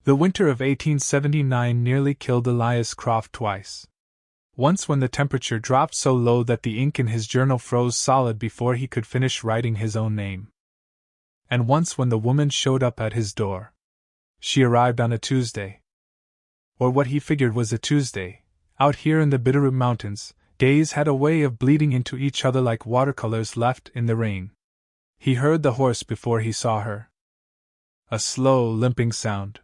The winter of 1879 nearly killed Elias Croft twice. Once when the temperature dropped so low that the ink in his journal froze solid before he could finish writing his own name. And once when the woman showed up at his door. She arrived on a Tuesday. Or what he figured was a Tuesday. Out here in the Bitterroot Mountains, days had a way of bleeding into each other like watercolors left in the rain. He heard the horse before he saw her. A slow, limping sound.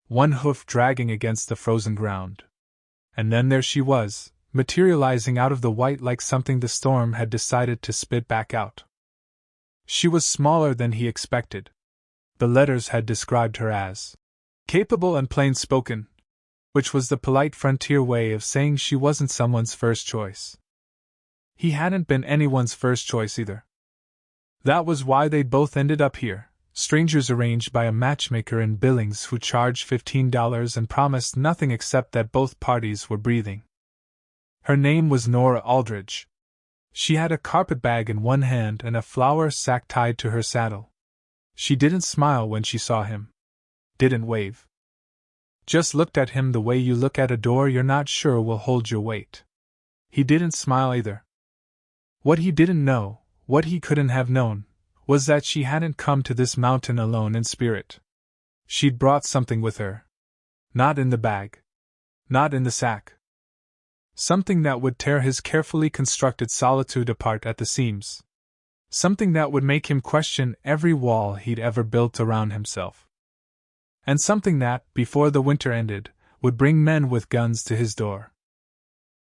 One hoof dragging against the frozen ground. And then there she was, materializing out of the white like something the storm had decided to spit back out. She was smaller than he expected. The letters had described her as capable and plain-spoken, which was the polite frontier way of saying she wasn't someone's first choice. He hadn't been anyone's first choice either. That was why they'd both ended up here, strangers arranged by a matchmaker in Billings who charged $15 and promised nothing except that both parties were breathing. Her name was Nora Aldridge. She had a carpetbag in one hand and a flour sack tied to her saddle. She didn't smile when she saw him. Didn't wave. Just looked at him the way you look at a door you're not sure will hold your weight. He didn't smile either. What he didn't know, what he couldn't have known, was that she hadn't come to this mountain alone in spirit. She'd brought something with her. Not in the bag. Not in the sack. Something that would tear his carefully constructed solitude apart at the seams. Something that would make him question every wall he'd ever built around himself. And something that, before the winter ended, would bring men with guns to his door.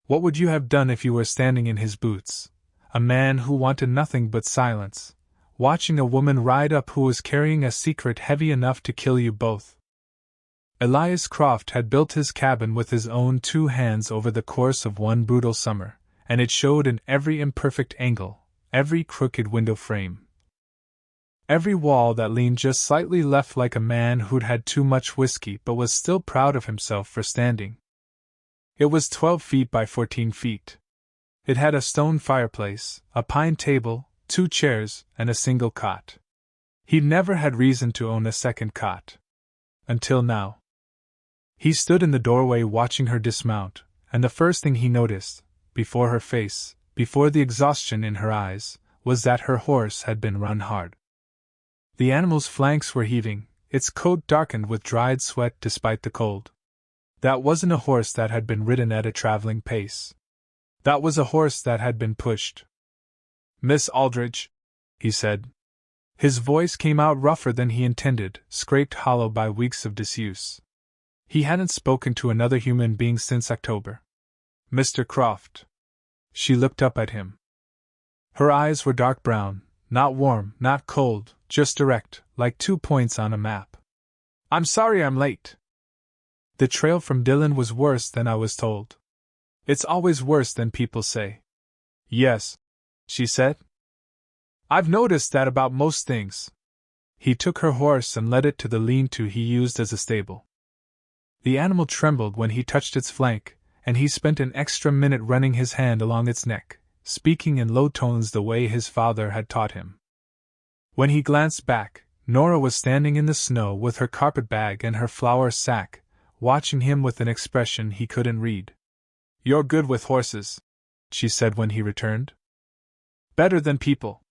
What would you have done if you were standing in his boots, a man who wanted nothing but silence, watching a woman ride up who was carrying a secret heavy enough to kill you both? Elias Croft had built his cabin with his own 2 hands over the course of one brutal summer, and it showed in every imperfect angle, every crooked window frame. Every wall that leaned just slightly left like a man who'd had too much whiskey but was still proud of himself for standing. It was 12 feet by 14 feet. It had a stone fireplace, a pine table, 2 chairs, and a single cot. He'd never had reason to own a second cot. Until now. He stood in the doorway watching her dismount, and the first thing he noticed, before her face, before the exhaustion in her eyes, was that her horse had been run hard. The animal's flanks were heaving, its coat darkened with dried sweat despite the cold. That wasn't a horse that had been ridden at a traveling pace. That was a horse that had been pushed. "Miss Aldridge," he said. His voice came out rougher than he intended, scraped hollow by weeks of disuse. He hadn't spoken to another human being since October. "Mr. Croft." She looked up at him. Her eyes were dark brown, not warm, not cold, just direct, like 2 points on a map. "I'm sorry I'm late. The trail from Dillon was worse than I was told. It's always worse than people say." "Yes," she said. "I've noticed that about most things." He took her horse and led it to the lean-to he used as a stable. The animal trembled when he touched its flank, and he spent an extra minute running his hand along its neck, speaking in low tones the way his father had taught him. When he glanced back, Nora was standing in the snow with her carpetbag and her flour sack, watching him with an expression he couldn't read. "You're good with horses," she said when he returned. "Better than people."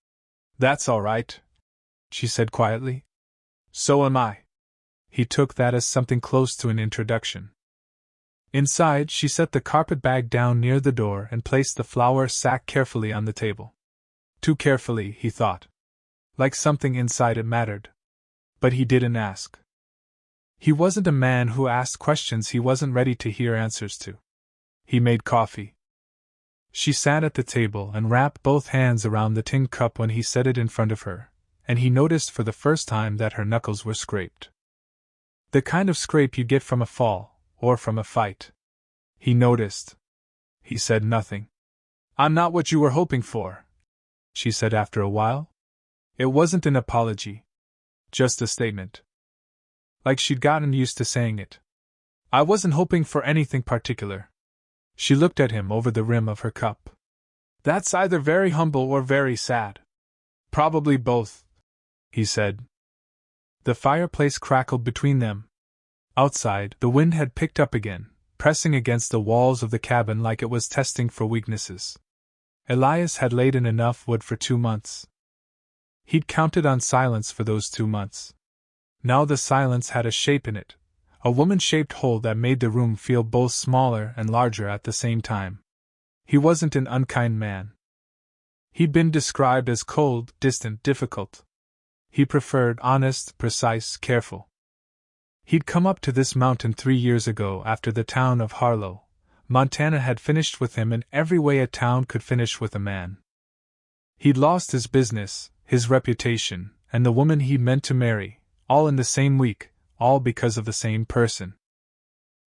"That's all right," she said quietly. "So am I." He took that as something close to an introduction. Inside, she set the carpetbag down near the door and placed the flour sack carefully on the table. Too carefully, he thought. Like something inside it mattered. But he didn't ask. He wasn't a man who asked questions he wasn't ready to hear answers to. He made coffee. She sat at the table and wrapped both hands around the tin cup when he set it in front of her, and he noticed for the first time that her knuckles were scraped. The kind of scrape you get from a fall, or from a fight. He noticed. He said nothing. "I'm not what you were hoping for," she said after a while. It wasn't an apology. Just a statement. Like she'd gotten used to saying it. "I wasn't hoping for anything particular." She looked at him over the rim of her cup. "That's either very humble or very sad." "Probably both," he said. The fireplace crackled between them. Outside, the wind had picked up again, pressing against the walls of the cabin like it was testing for weaknesses. Elias had laid in enough wood for 2 months. He'd counted on silence for those 2 months. Now the silence had a shape in it, a woman-shaped hole that made the room feel both smaller and larger at the same time. He wasn't an unkind man. He'd been described as cold, distant, difficult. He preferred honest, precise, careful. He'd come up to this mountain 3 years ago after the town of Harlow, Montana had finished with him in every way a town could finish with a man. He'd lost his business, his reputation, and the woman he meant to marry, all in the same week, all because of the same person.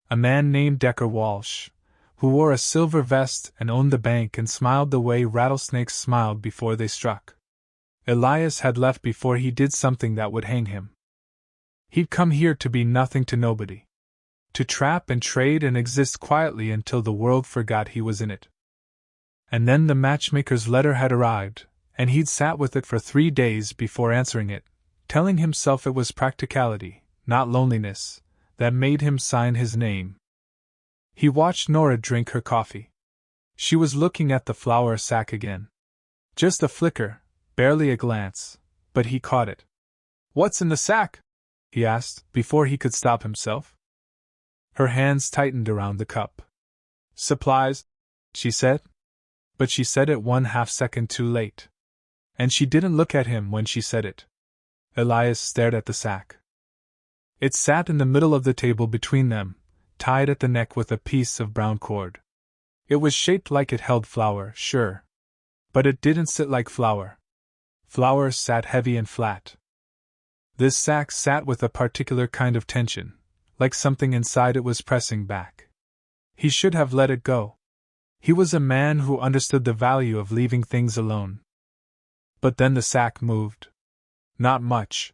A man named Decker Walsh, who wore a silver vest and owned the bank and smiled the way rattlesnakes smiled before they struck. Elias had left before he did something that would hang him. He'd come here to be nothing to nobody. To trap and trade and exist quietly until the world forgot he was in it. And then the matchmaker's letter had arrived, and he'd sat with it for 3 days before answering it, telling himself it was practicality, not loneliness, that made him sign his name. He watched Nora drink her coffee. She was looking at the flour sack again. Just a flicker, barely a glance, but he caught it. "What's in the sack?" he asked, before he could stop himself. Her hands tightened around the cup. "Supplies," she said. But she said it 1/2 second too late. And she didn't look at him when she said it. Elias stared at the sack. It sat in the middle of the table between them, tied at the neck with a piece of brown cord. It was shaped like it held flour, sure. But it didn't sit like flour. Flour sat heavy and flat. This sack sat with a particular kind of tension, like something inside it was pressing back. He should have let it go. He was a man who understood the value of leaving things alone. But then the sack moved. Not much.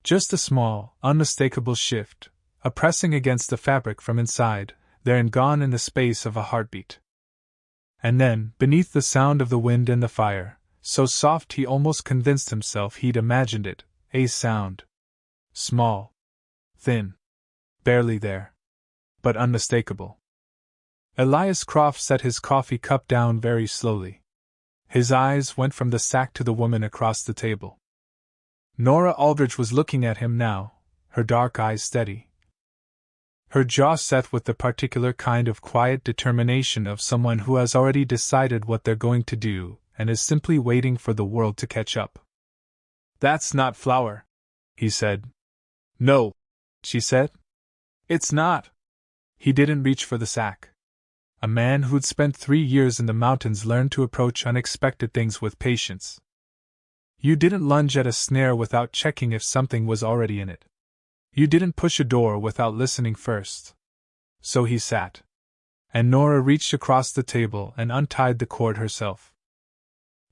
Just a small, unmistakable shift, a pressing against the fabric from inside, there and gone in the space of a heartbeat. And then, beneath the sound of the wind and the fire, so soft he almost convinced himself he'd imagined it, a sound. Small. Thin. Barely there. But unmistakable. Elias Croft set his coffee cup down very slowly. His eyes went from the sack to the woman across the table. Nora Aldridge was looking at him now, her dark eyes steady. Her jaw set with the particular kind of quiet determination of someone who has already decided what they're going to do and is simply waiting for the world to catch up. "That's not flour," he said. "No," she said. "It's not." He didn't reach for the sack. A man who'd spent 3 years in the mountains learned to approach unexpected things with patience. You didn't lunge at a snare without checking if something was already in it. You didn't push a door without listening first. So he sat. And Nora reached across the table and untied the cord herself.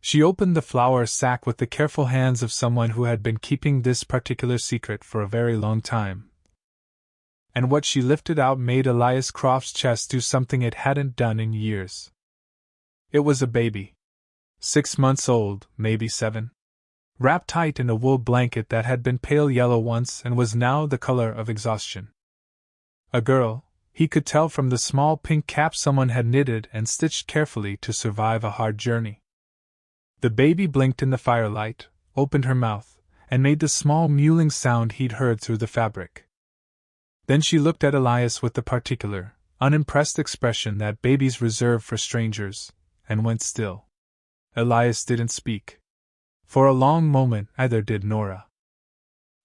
She opened the flour sack with the careful hands of someone who had been keeping this particular secret for a very long time. And what she lifted out made Elias Croft's chest do something it hadn't done in years. It was a baby. 6 months old, maybe 7. Wrapped tight in a wool blanket that had been pale yellow once and was now the color of exhaustion. A girl, he could tell from the small pink cap someone had knitted and stitched carefully to survive a hard journey. The baby blinked in the firelight, opened her mouth, and made the small mewling sound he'd heard through the fabric. Then she looked at Elias with the particular, unimpressed expression that babies reserve for strangers, and went still. Elias didn't speak. For a long moment, either did Nora.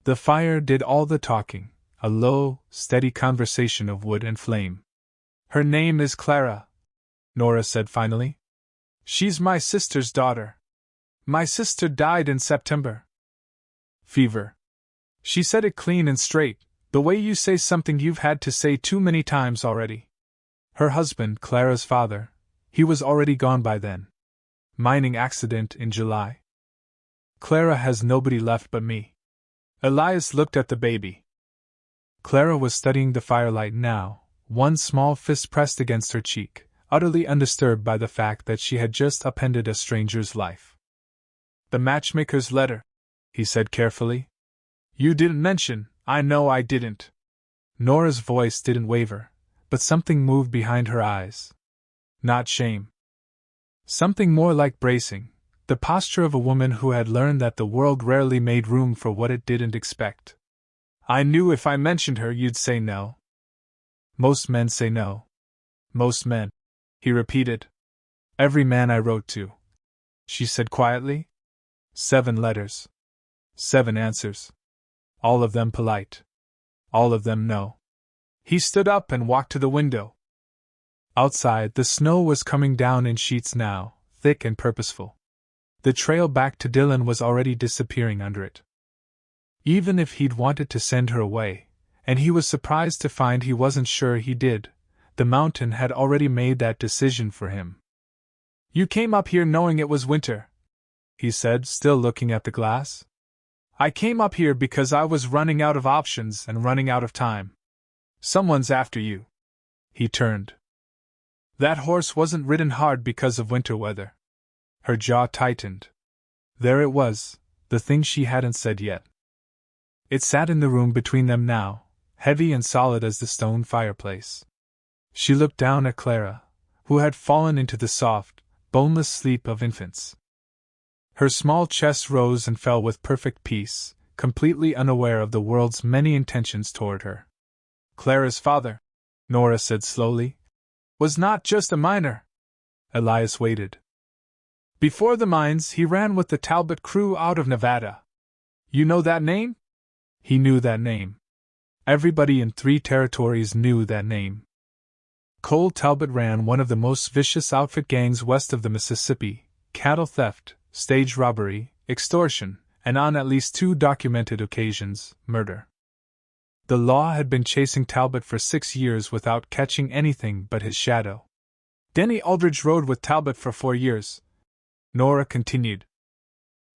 The fire did all the talking, a low, steady conversation of wood and flame. "Her name is Clara," Nora said finally. "She's my sister's daughter. My sister died in September. Fever." She said it clean and straight, the way you say something you've had to say too many times already. Her husband, Clara's father, he was already gone by then. Mining accident in July. Clara has nobody left but me. Elias looked at the baby. Clara was studying the firelight now, one small fist pressed against her cheek, utterly undisturbed by the fact that she had just upended a stranger's life. "The matchmaker's letter," he said carefully. "You didn't mention." "I know I didn't," Nora's voice didn't waver, but something moved behind her eyes. Not shame. Something more like bracing, the posture of a woman who had learned that the world rarely made room for what it didn't expect. I knew if I mentioned her you'd say no. Most men say no. Most men, he repeated. Every man I wrote to, she said quietly. 7 letters. 7 answers. All of them polite. All of them no. He stood up and walked to the window. Outside, the snow was coming down in sheets now, thick and purposeful. The trail back to Dillon was already disappearing under it. Even if he'd wanted to send her away, and he was surprised to find he wasn't sure he did, the mountain had already made that decision for him. You came up here knowing it was winter, he said, still looking at the glass. I came up here because I was running out of options and running out of time. Someone's after you. He turned. That horse wasn't ridden hard because of winter weather. Her jaw tightened. There it was, the thing she hadn't said yet. It sat in the room between them now, heavy and solid as the stone fireplace. She looked down at Clara, who had fallen into the soft, boneless sleep of infants. Her small chest rose and fell with perfect peace, completely unaware of the world's many intentions toward her. Clara's father, Nora said slowly, was not just a miner. Elias waited. Before the mines, he ran with the Talbot crew out of Nevada. You know that name? He knew that name. Everybody in 3 territories knew that name. Cole Talbot ran one of the most vicious outfit gangs west of the Mississippi: cattle theft, stage robbery, extortion, and on at least 2 documented occasions, murder. The law had been chasing Talbot for 6 years without catching anything but his shadow. Denny Aldridge rode with Talbot for 4 years, Nora continued.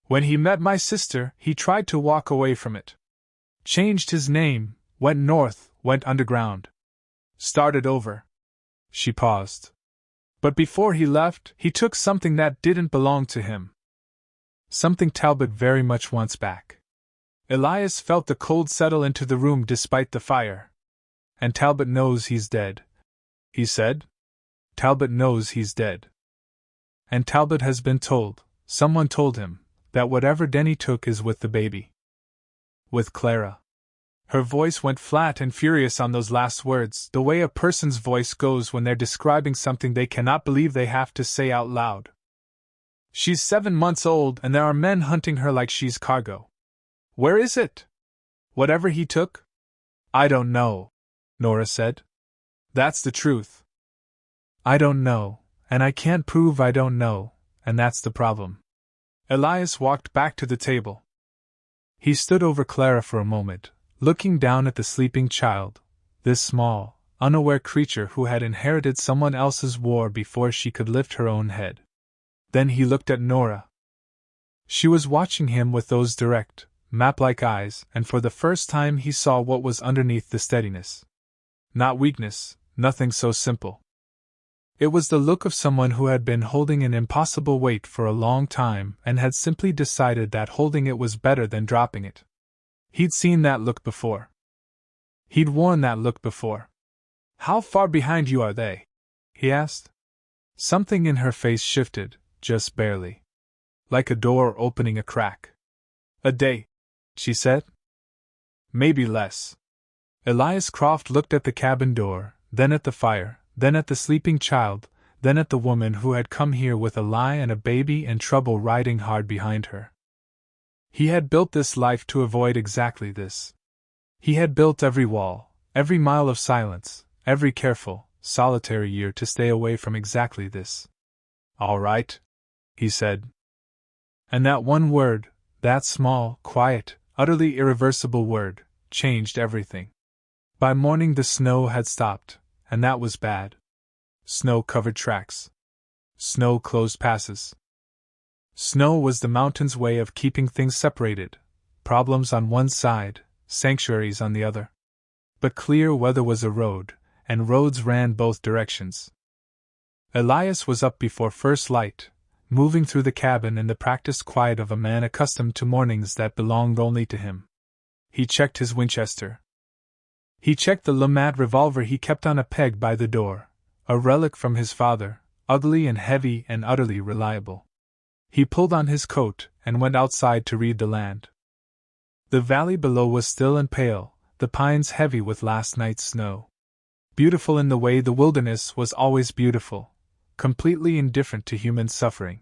When he met my sister, he tried to walk away from it. Changed his name, went north, went underground. Started over. She paused. But before he left, he took something that didn't belong to him. Something Talbot very much wants back. Elias felt the cold settle into the room despite the fire. And Talbot knows he's dead, he said. Talbot knows he's dead. And Talbot has been told, someone told him, that whatever Denny took is with the baby. With Clara. Her voice went flat and furious on those last words, the way a person's voice goes when they're describing something they cannot believe they have to say out loud. She's 7 months old and there are men hunting her like she's cargo. Where is it? Whatever he took? I don't know, Nora said. That's the truth. I don't know, and I can't prove I don't know, and that's the problem. Elias walked back to the table. He stood over Clara for a moment, looking down at the sleeping child, this small, unaware creature who had inherited someone else's war before she could lift her own head. Then he looked at Nora. She was watching him with those direct, map-like eyes, and for the first time he saw what was underneath the steadiness. Not weakness, nothing so simple. It was the look of someone who had been holding an impossible weight for a long time and had simply decided that holding it was better than dropping it. He'd seen that look before. He'd worn that look before. How far behind you are they? He asked. Something in her face shifted, just barely. Like a door opening a crack. A day, she said. Maybe less. Elias Croft looked at the cabin door, then at the fire, then at the sleeping child, then at the woman who had come here with a lie and a baby and trouble riding hard behind her. He had built this life to avoid exactly this. He had built every wall, every mile of silence, every careful, solitary year to stay away from exactly this. All right, he said. And that one word, that small, quiet, utterly irreversible word, changed everything. By morning the snow had stopped, and that was bad. Snow covered tracks. Snow closed passes. Snow was the mountain's way of keeping things separated, problems on one side, sanctuaries on the other. But clear weather was a road, and roads ran both directions. Elias was up before first light, moving through the cabin in the practiced quiet of a man accustomed to mornings that belonged only to him. He checked his Winchester. He checked the LeMat revolver he kept on a peg by the door, a relic from his father, ugly and heavy and utterly reliable. He pulled on his coat and went outside to read the land. The valley below was still and pale, the pines heavy with last night's snow. Beautiful in the way the wilderness was always beautiful, completely indifferent to human suffering.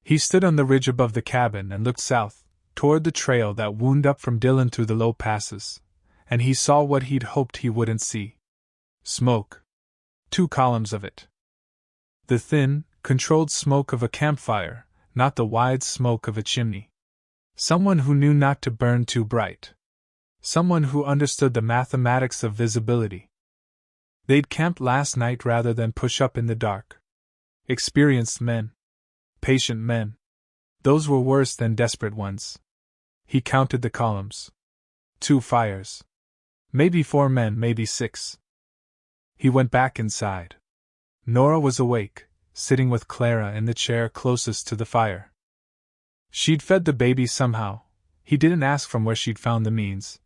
He stood on the ridge above the cabin and looked south, toward the trail that wound up from Dillon through the low passes, and he saw what he'd hoped he wouldn't see. Smoke. 2 columns of it. The thin, controlled smoke of a campfire, not the wide smoke of a chimney. Someone who knew not to burn too bright. Someone who understood the mathematics of visibility. They'd camped last night rather than push up in the dark. Experienced men. Patient men. Those were worse than desperate ones. He counted the columns. 2 fires. Maybe 4 men, maybe 6. He went back inside. Nora was awake, sitting with Clara in the chair closest to the fire. She'd fed the baby somehow. He didn't ask from where she'd found the means.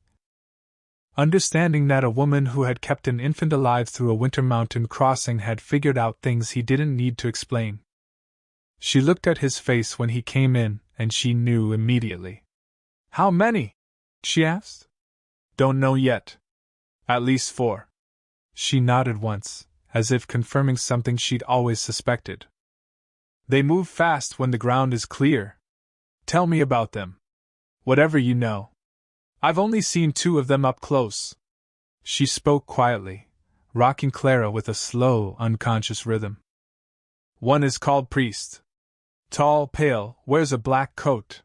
Understanding that a woman who had kept an infant alive through a winter mountain crossing had figured out things he didn't need to explain. She looked at his face when he came in, and she knew immediately. "How many?" she asked. "Don't know yet. At least 4. She nodded once, as if confirming something she'd always suspected. "They move fast when the ground is clear. Tell me about them. Whatever you know. I've only seen 2 of them up close." She spoke quietly, rocking Clara with a slow, unconscious rhythm. "One is called Priest. Tall, pale, wears a black coat.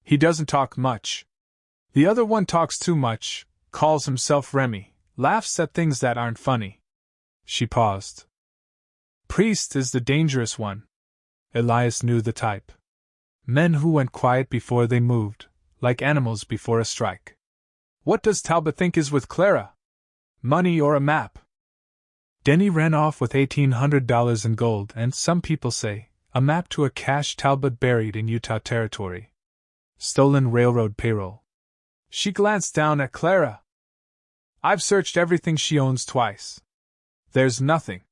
He doesn't talk much. The other one talks too much, calls himself Remy, laughs at things that aren't funny." She paused. "Priest is the dangerous one." Elias knew the type. Men who went quiet before they moved, like animals before a strike. "What does Talbot think is with Clara? Money or a map?" Denny ran off with $1,800 in gold and, some people say, a map to a cache Talbot buried in Utah Territory. Stolen railroad payroll. She glanced down at Clara. "I've searched everything she owns twice. There's nothing.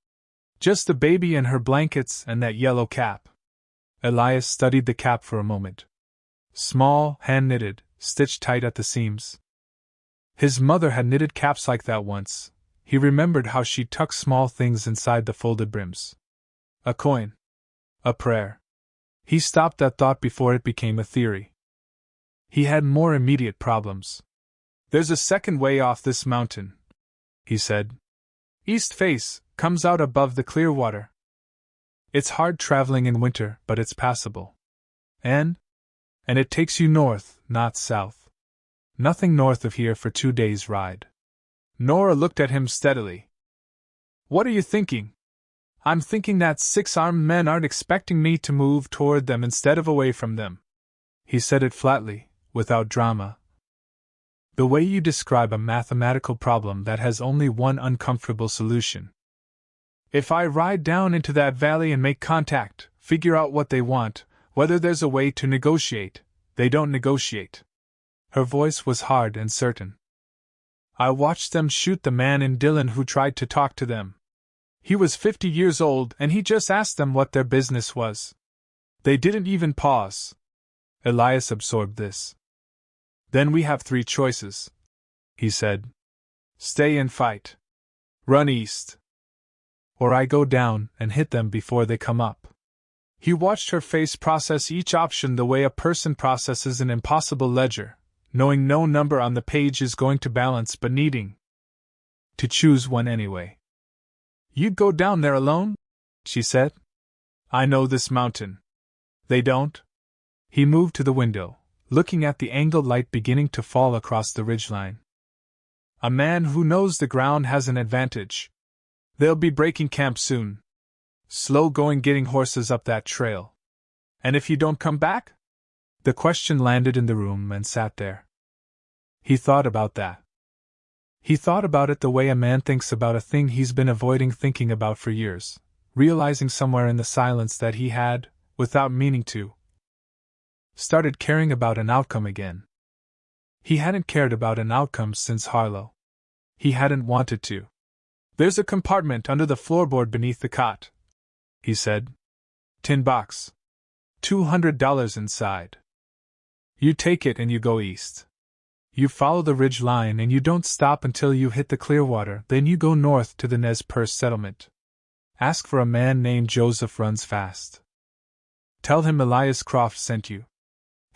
Just the baby and her blankets and that yellow cap." Elias studied the cap for a moment. Small, hand-knitted, stitched tight at the seams. His mother had knitted caps like that once. He remembered how she tucked small things inside the folded brims. A coin. A prayer. He stopped that thought before it became a theory. He had more immediate problems. "There's a second way off this mountain," he said. "East face, comes out above the clear water. It's hard traveling in winter, but it's passable. And it takes you north, not south. Nothing north of here for 2 days' ride." Nora looked at him steadily. "What are you thinking?" "I'm thinking that 6 armed men aren't expecting me to move toward them instead of away from them." He said it flatly, without drama. "The way you describe a mathematical problem that has only one uncomfortable solution. If I ride down into that valley and make contact, figure out what they want, whether there's a way to negotiate, they don't negotiate." Her voice was hard and certain. "I watched them shoot the man in Dillon who tried to talk to them. He was 50 years old and he just asked them what their business was. They didn't even pause." Elias absorbed this. "Then we have 3 choices," he said. "Stay and fight. Run east. Or I go down and hit them before they come up." He watched her face process each option the way a person processes an impossible ledger, knowing no number on the page is going to balance but needing to choose one anyway. "You'd go down there alone?" she said. "I know this mountain. They don't?" He moved to the window, looking at the angled light beginning to fall across the ridgeline. "A man who knows the ground has an advantage. They'll be breaking camp soon. Slow going getting horses up that trail. And if you don't come back?" The question landed in the room and sat there. He thought about that. He thought about it the way a man thinks about a thing he's been avoiding thinking about for years, realizing somewhere in the silence that he had, without meaning to, started caring about an outcome again. He hadn't cared about an outcome since Harlow. He hadn't wanted to. "There's a compartment under the floorboard beneath the cot," he said. "Tin box. $200 inside. You take it and you go east. You follow the ridge line and you don't stop until you hit the Clearwater, then you go north to the Nez Perce settlement. Ask for a man named Joseph Runs Fast. Tell him Elias Croft sent you.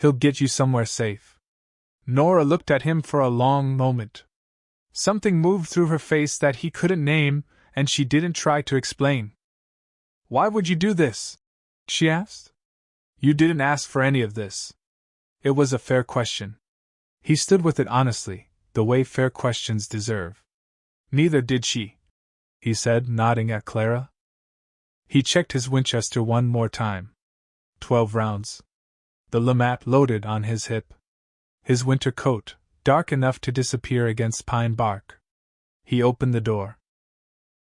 He'll get you somewhere safe." Nora looked at him for a long moment. Something moved through her face that he couldn't name, and she didn't try to explain. "Why would you do this?" she asked. "You didn't ask for any of this." It was a fair question. He stood with it honestly, the way fair questions deserve. "Neither did she," he said, nodding at Clara. He checked his Winchester one more time. 12 rounds. The LeMat loaded on his hip. His winter coat, dark enough to disappear against pine bark. He opened the door.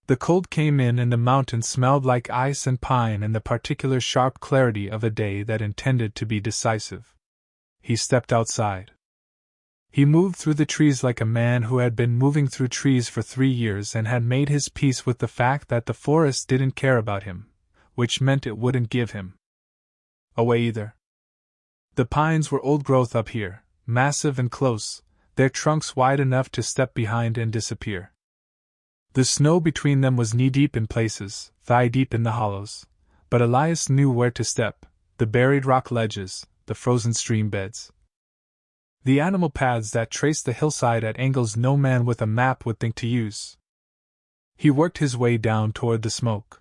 The cold came in and the mountain smelled like ice and pine and the particular sharp clarity of a day that intended to be decisive. He stepped outside. He moved through the trees like a man who had been moving through trees for 3 years and had made his peace with the fact that the forest didn't care about him, which meant it wouldn't give him away either. The pines were old growth up here, massive and close, their trunks wide enough to step behind and disappear. The snow between them was knee-deep in places, thigh-deep in the hollows, but Elias knew where to step: the buried rock ledges, the frozen stream beds, the animal paths that traced the hillside at angles no man with a map would think to use. He worked his way down toward the smoke.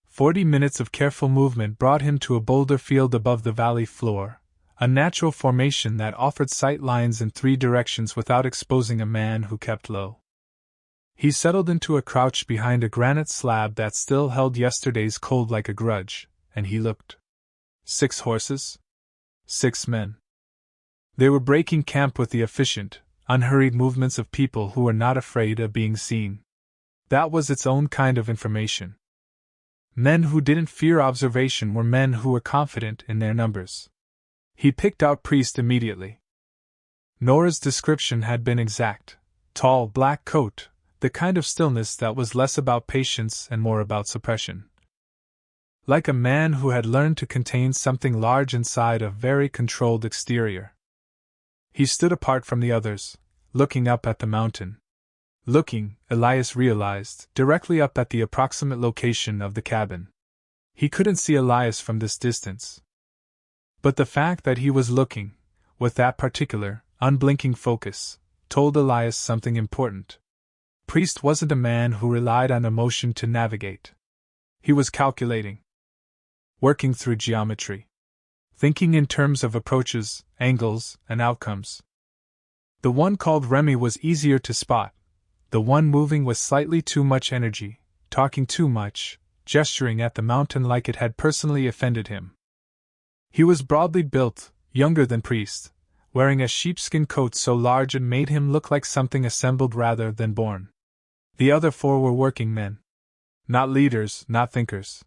40 minutes of careful movement brought him to a boulder field above the valley floor, a natural formation that offered sight lines in 3 directions without exposing a man who kept low. He settled into a crouch behind a granite slab that still held yesterday's cold like a grudge, and he looked. 6 horses. 6 men. They were breaking camp with the efficient, unhurried movements of people who were not afraid of being seen. That was its own kind of information. Men who didn't fear observation were men who were confident in their numbers. He picked out Priest immediately. Nora's description had been exact: tall, black coat, the kind of stillness that was less about patience and more about suppression. Like a man who had learned to contain something large inside a very controlled exterior. He stood apart from the others, looking up at the mountain. Looking, Elias realized, directly up at the approximate location of the cabin. He couldn't see Elias from this distance. But the fact that he was looking, with that particular, unblinking focus, told Elias something important. Priest wasn't a man who relied on emotion to navigate. He was calculating. Working through geometry. Thinking in terms of approaches, angles, and outcomes. The one called Remy was easier to spot, the one moving with slightly too much energy, talking too much, gesturing at the mountain like it had personally offended him. He was broadly built, younger than Priest, wearing a sheepskin coat so large it made him look like something assembled rather than born. The other 4 were working men. Not leaders, not thinkers.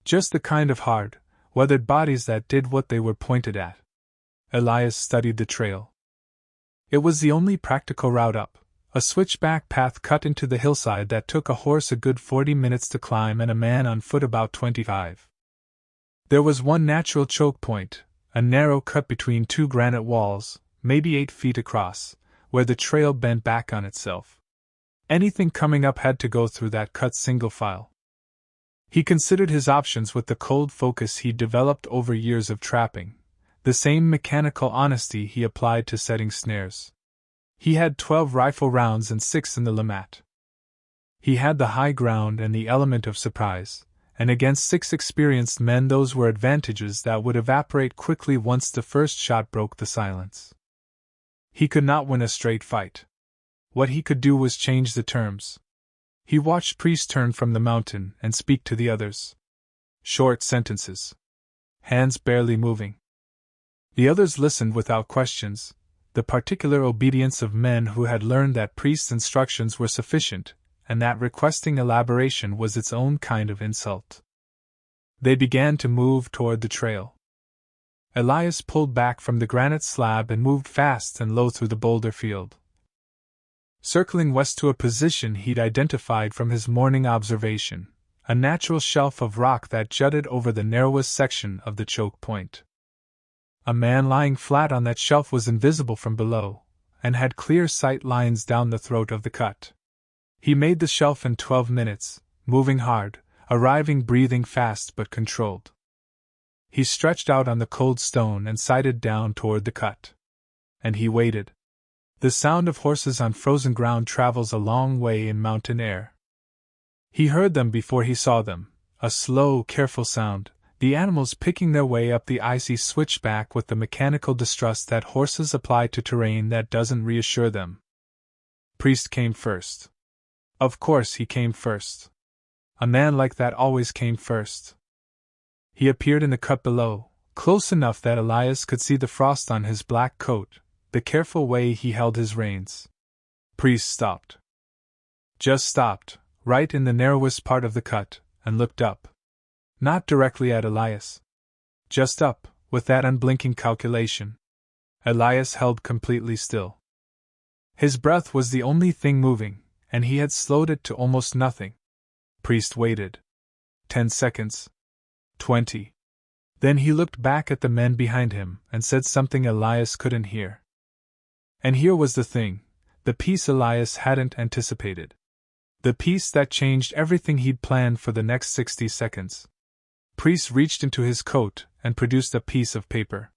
Just the kind of hard, weathered bodies that did what they were pointed at. Elias studied the trail. It was the only practical route up, a switchback path cut into the hillside that took a horse a good 40 minutes to climb and a man on foot about 25. There was one natural choke point, a narrow cut between 2 granite walls, maybe 8 feet across, where the trail bent back on itself. Anything coming up had to go through that cut single file. He considered his options with the cold focus he'd developed over years of trapping, the same mechanical honesty he applied to setting snares. He had 12 rifle rounds and 6 in the LeMat. He had the high ground and the element of surprise, and against 6 experienced men those were advantages that would evaporate quickly once the first shot broke the silence. He could not win a straight fight. What he could do was change the terms. He watched Priest turn from the mountain and speak to the others. Short sentences. Hands barely moving. The others listened without questions, the particular obedience of men who had learned that Priest's instructions were sufficient, and that requesting elaboration was its own kind of insult. They began to move toward the trail. Elias pulled back from the granite slab and moved fast and low through the boulder field. circling west to a position he'd identified from his morning observation, a natural shelf of rock that jutted over the narrowest section of the choke point. A man lying flat on that shelf was invisible from below, and had clear sight lines down the throat of the cut. He made the shelf in 12 minutes, moving hard, arriving breathing fast but controlled. He stretched out on the cold stone and sighted down toward the cut. And he waited. The sound of horses on frozen ground travels a long way in mountain air. He heard them before he saw them, a slow, careful sound, the animals picking their way up the icy switchback with the mechanical distrust that horses apply to terrain that doesn't reassure them. Priest came first. Of course he came first. A man like that always came first. He appeared in the cut below, close enough that Elias could see the frost on his black coat, the careful way he held his reins. Priest stopped. Just stopped, right in the narrowest part of the cut, and looked up. Not directly at Elias. Just up, with that unblinking calculation. Elias held completely still. His breath was the only thing moving, and he had slowed it to almost nothing. Priest waited. 10 seconds. 20. Then he looked back at the men behind him and said something Elias couldn't hear. And here was the thing, the piece Elias hadn't anticipated. The piece that changed everything he'd planned for the next 60 seconds. Priest reached into his coat and produced a piece of paper.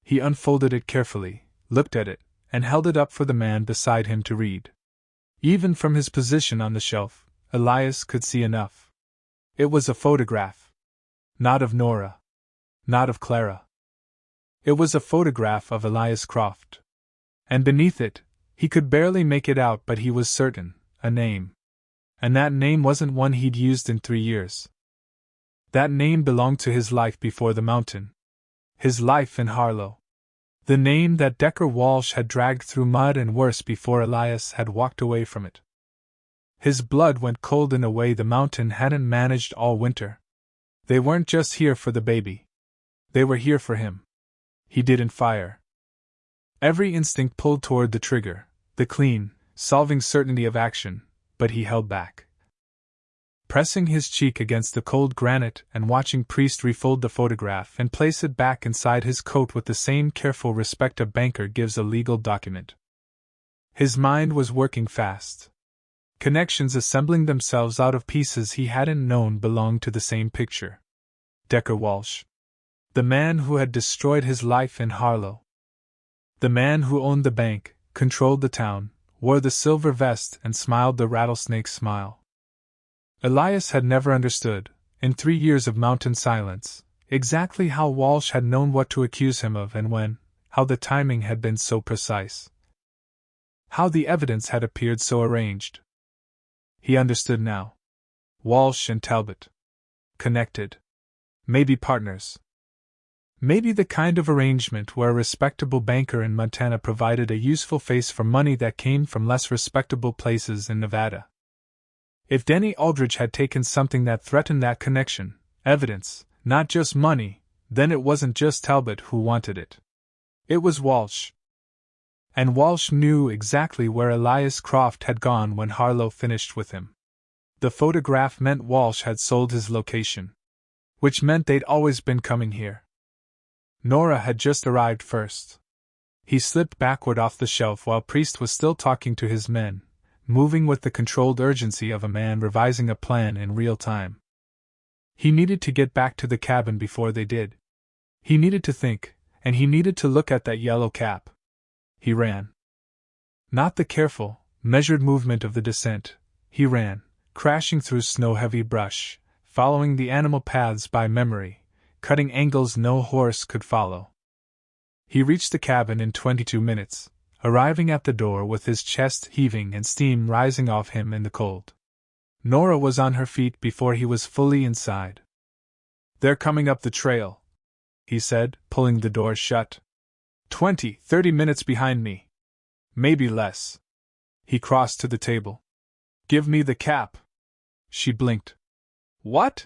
He unfolded it carefully, looked at it, and held it up for the man beside him to read. Even from his position on the shelf, Elias could see enough. It was a photograph. Not of Nora. Not of Clara. It was a photograph of Elias Croft. And beneath it, he could barely make it out, but he was certain, a name. And that name wasn't one he'd used in 3 years. That name belonged to his life before the mountain. His life in Harlow. The name that Decker Walsh had dragged through mud and worse before Elias had walked away from it. His blood went cold in a way the mountain hadn't managed all winter. They weren't just here for the baby. They were here for him. He didn't fire. Every instinct pulled toward the trigger, the clean, solving certainty of action, but he held back. Pressing his cheek against the cold granite and watching Priest refold the photograph and place it back inside his coat with the same careful respect a banker gives a legal document. His mind was working fast. Connections assembling themselves out of pieces he hadn't known belonged to the same picture. Decker Walsh. The man who had destroyed his life in Harlow. The man who owned the bank, controlled the town, wore the silver vest and smiled the rattlesnake smile. Elias had never understood, in 3 years of mountain silence, exactly how Walsh had known what to accuse him of and when, how the timing had been so precise. How the evidence had appeared so arranged. He understood now. Walsh and Talbot. Connected. Maybe partners. Maybe the kind of arrangement where a respectable banker in Montana provided a useful face for money that came from less respectable places in Nevada. If Denny Aldridge had taken something that threatened that connection, evidence, not just money, then it wasn't just Talbot who wanted it. It was Walsh. And Walsh knew exactly where Elias Croft had gone when Harlow finished with him. The photograph meant Walsh had sold his location. Which meant they'd always been coming here. Nora had just arrived first. He slipped backward off the shelf while Priest was still talking to his men, moving with the controlled urgency of a man revising a plan in real time. He needed to get back to the cabin before they did. He needed to think, and he needed to look at that yellow cap. He ran. Not the careful, measured movement of the descent. He ran, crashing through snow-heavy brush, following the animal paths by memory, cutting angles no horse could follow. He reached the cabin in 22 minutes, arriving at the door with his chest heaving and steam rising off him in the cold. Nora was on her feet before he was fully inside. "They're coming up the trail," he said, pulling the door shut. 20-30 minutes behind me. Maybe less." He crossed to the table. "Give me the cap." She blinked. "What?"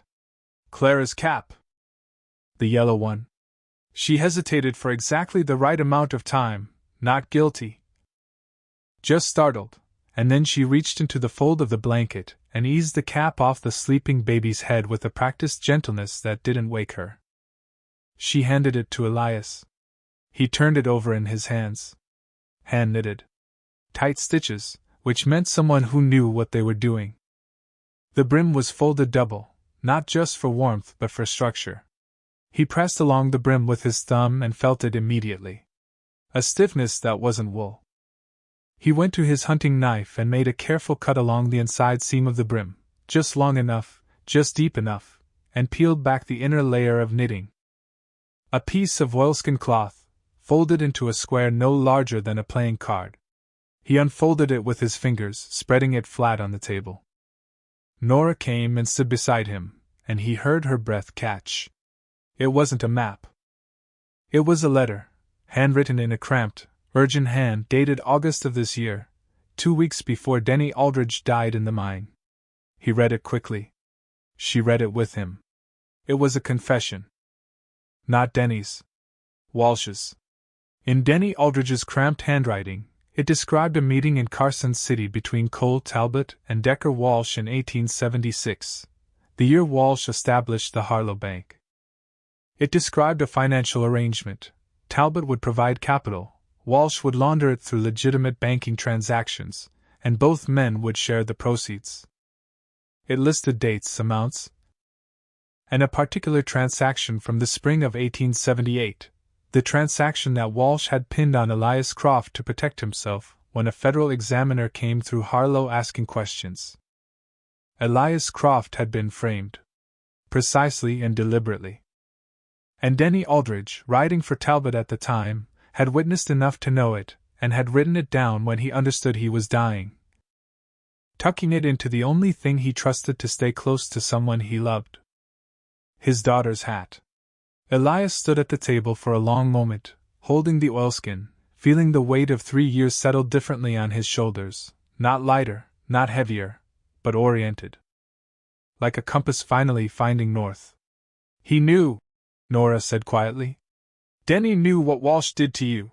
"Clara's cap. The yellow one." She hesitated for exactly the right amount of time. Not guilty. Just startled, and then she reached into the fold of the blanket and eased the cap off the sleeping baby's head with a practiced gentleness that didn't wake her. She handed it to Elias. He turned it over in his hands. Hand-knitted. Tight stitches, which meant someone who knew what they were doing. The brim was folded double, not just for warmth but for structure. He pressed along the brim with his thumb and felt it immediately. A stiffness that wasn't wool. He went to his hunting knife and made a careful cut along the inside seam of the brim, just long enough, just deep enough, and peeled back the inner layer of knitting. A piece of oilskin cloth, folded into a square no larger than a playing card. He unfolded it with his fingers, spreading it flat on the table. Nora came and stood beside him, and he heard her breath catch. It wasn't a map. It was a letter, handwritten in a cramped, urgent hand dated August of this year, 2 weeks before Denny Aldridge died in the mine. He read it quickly. She read it with him. It was a confession. Not Denny's. Walsh's. In Denny Aldridge's cramped handwriting, it described a meeting in Carson City between Cole Talbot and Decker Walsh in 1876, the year Walsh established the Harlow Bank. It described a financial arrangement. Talbot would provide capital, Walsh would launder it through legitimate banking transactions, and both men would share the proceeds. It listed dates, amounts, and a particular transaction from the spring of 1878, the transaction that Walsh had pinned on Elias Croft to protect himself when a federal examiner came through Harlow asking questions. Elias Croft had been framed. Precisely and deliberately. And Denny Aldridge, writing for Talbot at the time, had witnessed enough to know it, and had written it down when he understood he was dying, tucking it into the only thing he trusted to stay close to someone he loved. His daughter's hat. Elias stood at the table for a long moment, holding the oilskin, feeling the weight of 3 years settle differently on his shoulders, not lighter, not heavier, but oriented. Like a compass finally finding north. He knew, Nora said quietly. Denny knew what Walsh did to you.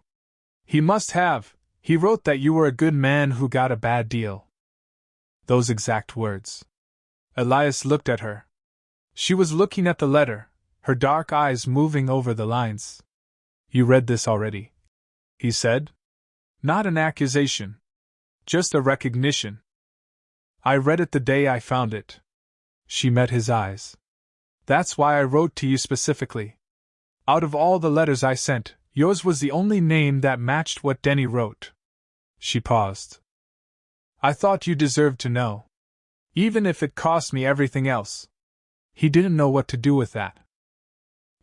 He must have. He wrote that you were a good man who got a bad deal. Those exact words. Elias looked at her. She was looking at the letter, her dark eyes moving over the lines. You read this already, he said. Not an accusation. Just a recognition. I read it the day I found it. She met his eyes. That's why I wrote to you specifically. Out of all the letters I sent, yours was the only name that matched what Denny wrote. She paused. I thought you deserved to know. Even if it cost me everything else. He didn't know what to do with that.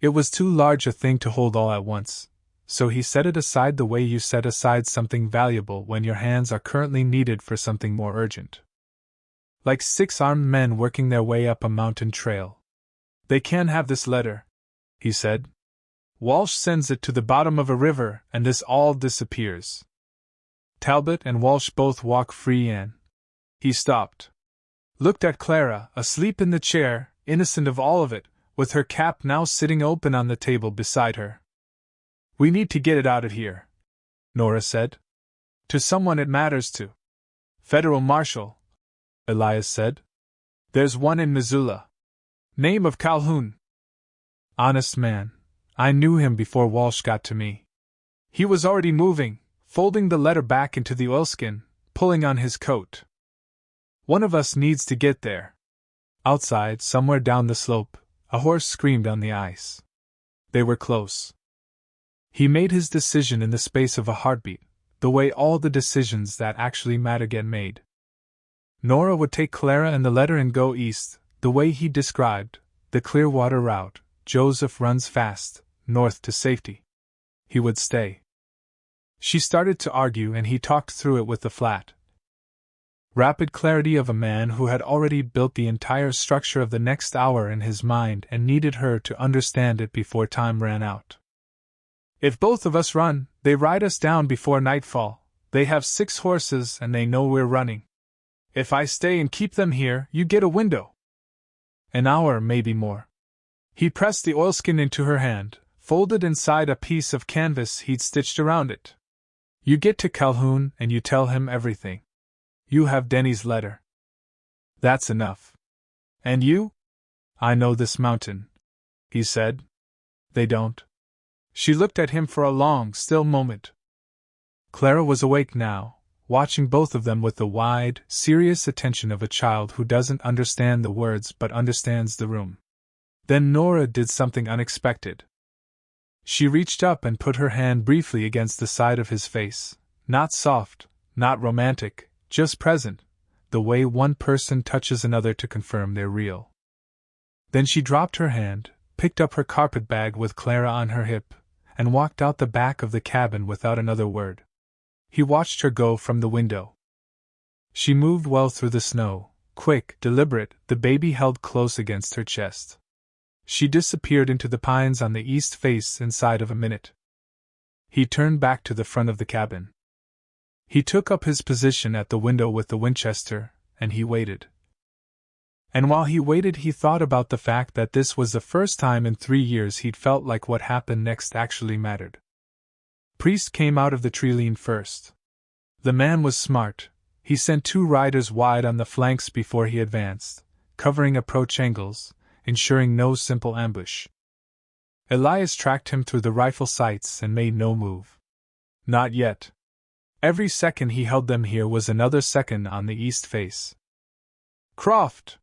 It was too large a thing to hold all at once, so he set it aside the way you set aside something valuable when your hands are currently needed for something more urgent. Like 6 armed men working their way up a mountain trail. They can't have this letter, he said. Walsh sends it to the bottom of a river and this all disappears. Talbot and Walsh both walk free and... He stopped. Looked at Clara, asleep in the chair, innocent of all of it, with her cap now sitting open on the table beside her. We need to get it out of here, Nora said. To someone it matters to. Federal Marshal, Elias said. There's one in Missoula. Name of Calhoun. Honest man. I knew him before Walsh got to me. He was already moving, folding the letter back into the oilskin, pulling on his coat. One of us needs to get there. Outside, somewhere down the slope, a horse screamed on the ice. They were close. He made his decision in the space of a heartbeat, the way all the decisions that actually matter get made. Nora would take Clara and the letter and go east, the way he described, the Clearwater route. Joseph runs fast, north to safety. He would stay. She started to argue and he talked through it with the flat, rapid clarity of a man who had already built the entire structure of the next hour in his mind and needed her to understand it before time ran out. If both of us run, they ride us down before nightfall. They have 6 horses and they know we're running. If I stay and keep them here, you get a window. An hour, maybe more. He pressed the oilskin into her hand, folded inside a piece of canvas he'd stitched around it. You get to Calhoun and you tell him everything. You have Denny's letter. That's enough. And you? I know this mountain, he said. They don't. She looked at him for a long, still moment. Clara was awake now, watching both of them with the wide, serious attention of a child who doesn't understand the words but understands the room. Then Nora did something unexpected. She reached up and put her hand briefly against the side of his face, not soft, not romantic, just present, the way one person touches another to confirm they're real. Then she dropped her hand, picked up her carpet bag with Clara on her hip, and walked out the back of the cabin without another word. He watched her go from the window. She moved well through the snow, quick, deliberate, the baby held close against her chest. She disappeared into the pines on the east face inside of a minute. He turned back to the front of the cabin. He took up his position at the window with the Winchester, and he waited. And while he waited, he thought about the fact that this was the first time in 3 years he'd felt like what happened next actually mattered. Priest came out of the tree lean first. The man was smart. He sent 2 riders wide on the flanks before he advanced, covering approach angles, ensuring no simple ambush. Elias tracked him through the rifle sights and made no move. Not yet. Every second he held them here was another second on the east face. Croft!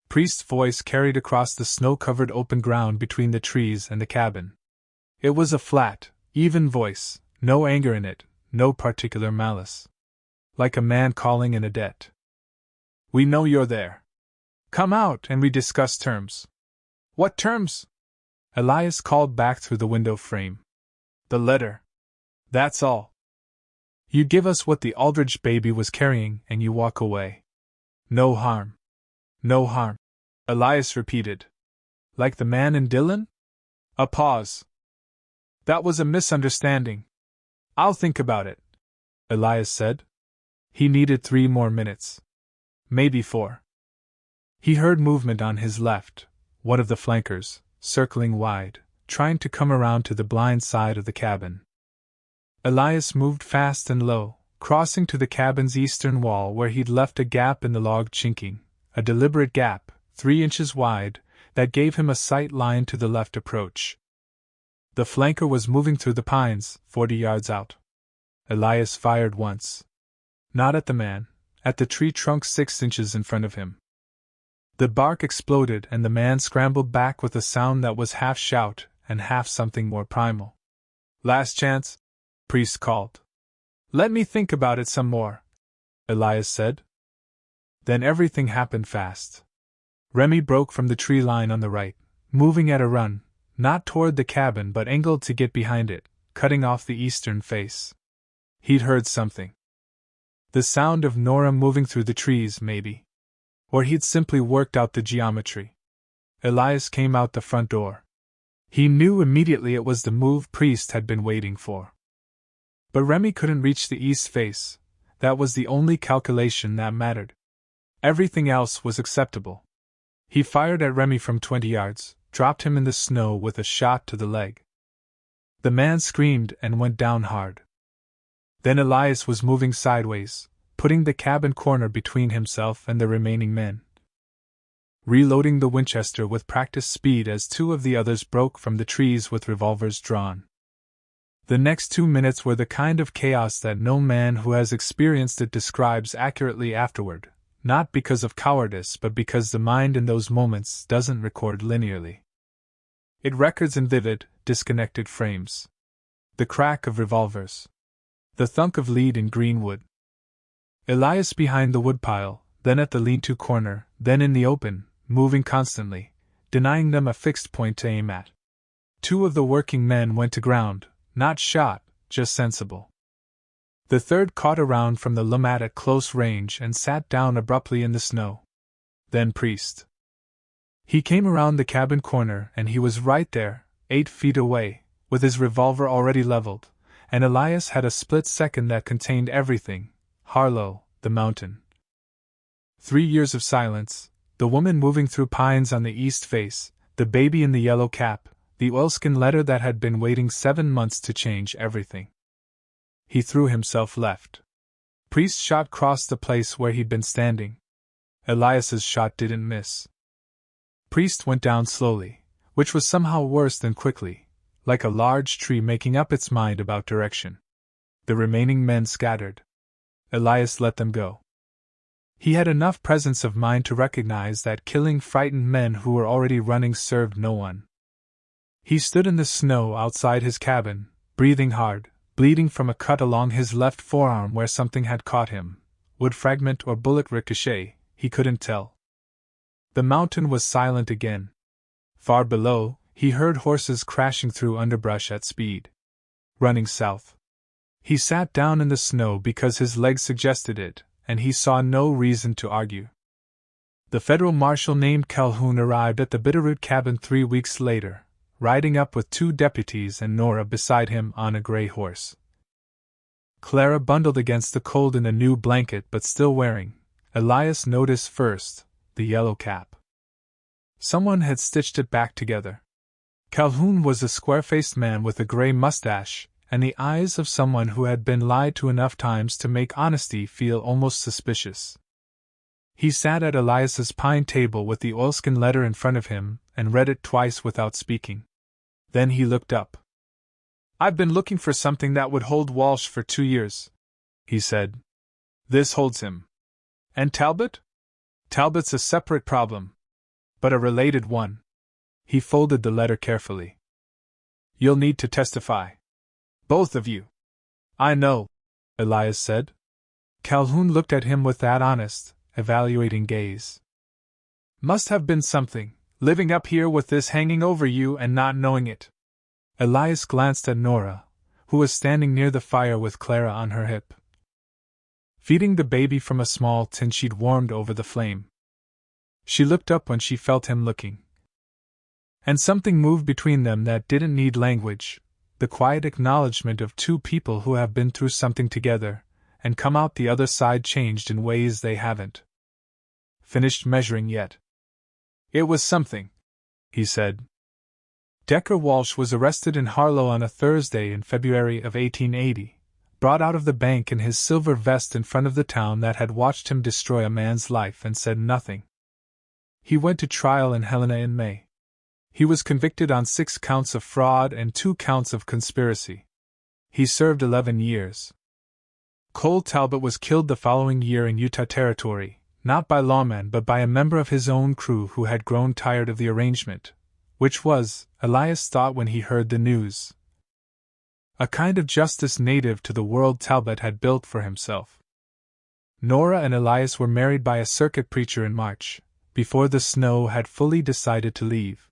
Priest's voice carried across the snow-covered open ground between the trees and the cabin. It was a flat, even voice, no anger in it, no particular malice. Like a man calling in a debt. We know you're there. Come out and we discuss terms. What terms? Elias called back through the window frame. The letter. That's all. You give us what the Aldrich baby was carrying and you walk away. No harm. No harm. Elias repeated. Like the man in Dillon? A pause. That was a misunderstanding. I'll think about it, Elias said. He needed 3 more minutes. Maybe 4. He heard movement on his left, one of the flankers, circling wide, trying to come around to the blind side of the cabin. Elias moved fast and low, crossing to the cabin's eastern wall where he'd left a gap in the log chinking, a deliberate gap, 3 inches wide, that gave him a sight line to the left approach. The flanker was moving through the pines, 40 yards out. Elias fired once. Not at the man, at the tree trunk 6 inches in front of him. The bark exploded and the man scrambled back with a sound that was half shout and half something more primal. Last chance? Priest called. Let me think about it some more, Elias said. Then everything happened fast. Remy broke from the tree line on the right, moving at a run, not toward the cabin but angled to get behind it, cutting off the eastern face. He'd heard something. The sound of Nora moving through the trees, maybe. Or he'd simply worked out the geometry. Elias came out the front door. He knew immediately it was the move Priest had been waiting for. But Remy couldn't reach the east face. That was the only calculation that mattered. Everything else was acceptable. He fired at Remy from 20 yards, dropped him in the snow with a shot to the leg. The man screamed and went down hard. Then Elias was moving sideways, putting the cabin corner between himself and the remaining men. Reloading the Winchester with practiced speed as 2 of the others broke from the trees with revolvers drawn. The next 2 minutes were the kind of chaos that no man who has experienced it describes accurately afterward, not because of cowardice but because the mind in those moments doesn't record linearly. It records in vivid, disconnected frames. The crack of revolvers. The thunk of lead in green wood. Elias behind the woodpile, then at the lean-to corner, then in the open, moving constantly, denying them a fixed point to aim at. 2 of the working men went to ground, not shot, just sensible. The third caught a round from the Lumat at close range and sat down abruptly in the snow. Then Priest. He came around the cabin corner and he was right there, 8 feet away, with his revolver already leveled, and Elias had a split second that contained everything: Harlow, the mountain. 3 years of silence, the woman moving through pines on the east face, the baby in the yellow cap, the oilskin letter that had been waiting 7 months to change everything. He threw himself left. Priest's shot crossed the place where he'd been standing. Elias's shot didn't miss. Priest went down slowly, which was somehow worse than quickly, like a large tree making up its mind about direction. The remaining men scattered. Elias let them go. He had enough presence of mind to recognize that killing frightened men who were already running served no one. He stood in the snow outside his cabin, breathing hard, bleeding from a cut along his left forearm where something had caught him, wood fragment or bullet ricochet, he couldn't tell. The mountain was silent again. Far below, he heard horses crashing through underbrush at speed. Running south. He sat down in the snow because his legs suggested it, and he saw no reason to argue. The federal marshal named Calhoun arrived at the Bitterroot cabin 3 weeks later, riding up with 2 deputies and Nora beside him on a gray horse. Clara bundled against the cold in a new blanket but still wearing, Elias noticed first, the yellow cap. Someone had stitched it back together. Calhoun was a square-faced man with a gray mustache, and the eyes of someone who had been lied to enough times to make honesty feel almost suspicious. He sat at Elias's pine table with the oilskin letter in front of him and read it twice without speaking. Then he looked up. "I've been looking for something that would hold Walsh for 2 years," he said. "This holds him. And Talbot? Talbot's a separate problem, but a related one." He folded the letter carefully. "You'll need to testify. Both of you." "I know," Elias said. Calhoun looked at him with that honest, evaluating gaze. "Must have been something, living up here with this hanging over you and not knowing it." Elias glanced at Nora, who was standing near the fire with Clara on her hip, feeding the baby from a small tin she'd warmed over the flame. She looked up when she felt him looking. And something moved between them that didn't need language, the quiet acknowledgement of 2 people who have been through something together, and come out the other side changed in ways they haven't finished measuring yet. "It was something," he said. Decker Walsh was arrested in Harlow on a Thursday in February of 1880, brought out of the bank in his silver vest in front of the town that had watched him destroy a man's life and said nothing. He went to trial in Helena in May. He was convicted on 6 counts of fraud and 2 counts of conspiracy. He served 11 years. Cole Talbot was killed the following year in Utah Territory, not by lawmen but by a member of his own crew who had grown tired of the arrangement, which was, Elias thought when he heard the news, a kind of justice native to the world Talbot had built for himself. Nora and Elias were married by a circuit preacher in March, before the snow had fully decided to leave.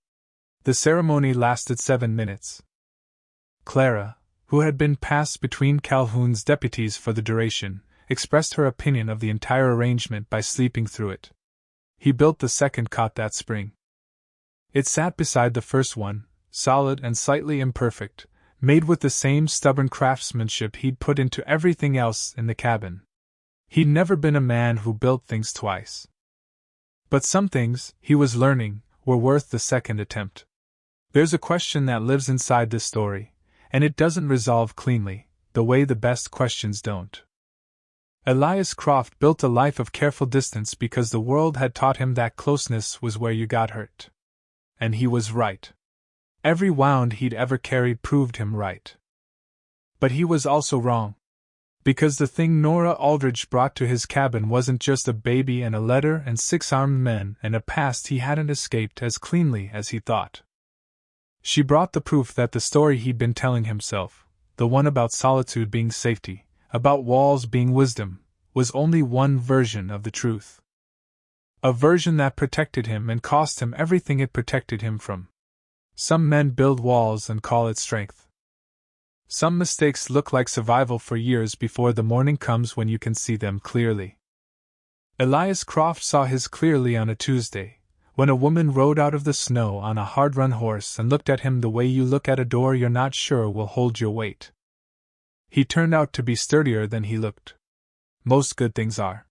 The ceremony lasted 7 minutes. Clara, who had been passed between Calhoun's deputies for the duration, expressed her opinion of the entire arrangement by sleeping through it. He built the second cot that spring. It sat beside the first one, solid and slightly imperfect, made with the same stubborn craftsmanship he'd put into everything else in the cabin. He'd never been a man who built things twice. But some things, he was learning, were worth the second attempt. There's a question that lives inside this story, and it doesn't resolve cleanly, the way the best questions don't. Elias Croft built a life of careful distance because the world had taught him that closeness was where you got hurt. And he was right. Every wound he'd ever carried proved him right. But he was also wrong. Because the thing Nora Aldridge brought to his cabin wasn't just a baby and a letter and 6 armed men and a past he hadn't escaped as cleanly as he thought. She brought the proof that the story he'd been telling himself, the one about solitude being safety, about walls being wisdom, was only one version of the truth. A version that protected him and cost him everything it protected him from. Some men build walls and call it strength. Some mistakes look like survival for years before the morning comes when you can see them clearly. Elias Croft saw his clearly on a Tuesday, when a woman rode out of the snow on a hard-run horse and looked at him the way you look at a door you're not sure will hold your weight. He turned out to be sturdier than he looked. Most good things are.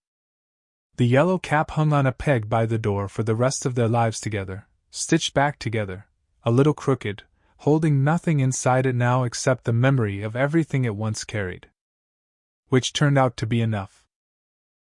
The yellow cap hung on a peg by the door for the rest of their lives together, stitched back together, a little crooked, holding nothing inside it now except the memory of everything it once carried. which turned out to be enough.